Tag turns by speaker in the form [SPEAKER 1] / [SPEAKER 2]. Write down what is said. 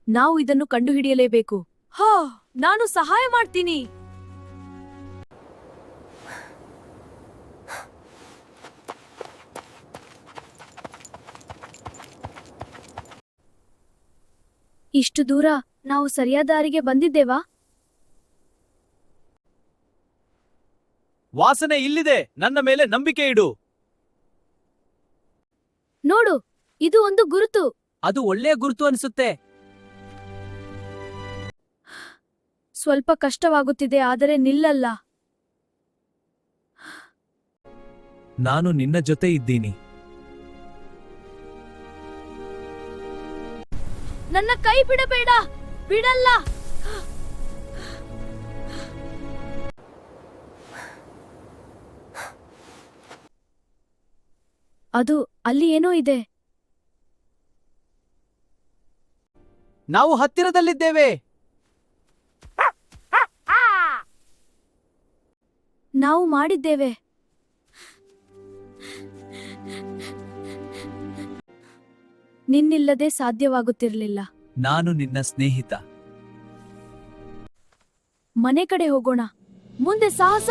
[SPEAKER 1] ನಾವು ಇದನ್ನು ಕಂಡುಹಿಡಿಯಲೇಬೇಕು. ಹಾ, ನಾನು ಸಹಾಯ ಮಾಡ್ತೀನಿ. ಇಷ್ಟು ದೂರ ನಾವು ಸರಿಯಾದ ದಾರಿಗೆ ಬಂದಿದ್ದೇವಾ?
[SPEAKER 2] ವಾಸನೆ ಇಲ್ಲಿದೆ. ನನ್ನ ಮೇಲೆ ನಂಬಿಕೆ ಇಡು.
[SPEAKER 1] ನೋಡು, ಇದು ಒಂದು ಗುರುತು.
[SPEAKER 2] ಅದು ಒಳ್ಳೆಯ ಗುರುತು ಅನಿಸುತ್ತೆ.
[SPEAKER 1] ಸ್ವಲ್ಪ ಕಷ್ಟವಾಗುತ್ತಿದೆ, ಆದರೆ ನಿಲ್ಲಲ್ಲ.
[SPEAKER 2] ನಾನು ನಿನ್ನ ಜೊತೆ ಇದ್ದೀನಿ.
[SPEAKER 1] ನನ್ನ ಕೈ ಬಿಡಬೇಡ. ಬಿಡಲ್ಲ. ಅದು ಅಲ್ಲಿ ಏನೋ ಇದೆ.
[SPEAKER 2] ನಾವು ಹತ್ತಿರದಲ್ಲಿದ್ದೇವೆ.
[SPEAKER 1] ನಾವು ಮಾಡಿದ್ದೇವೆ. ನಿನ್ನಿಲ್ಲದೆ ಸಾಧ್ಯವಾಗುತ್ತಿರಲಿಲ್ಲ.
[SPEAKER 2] ನಾನು ನಿನ್ನ ಸ್ನೇಹಿತ.
[SPEAKER 1] ಮನೆ ಕಡೆ ಹೋಗೋಣ. ಮುಂದೆ ಸಾಹಸ.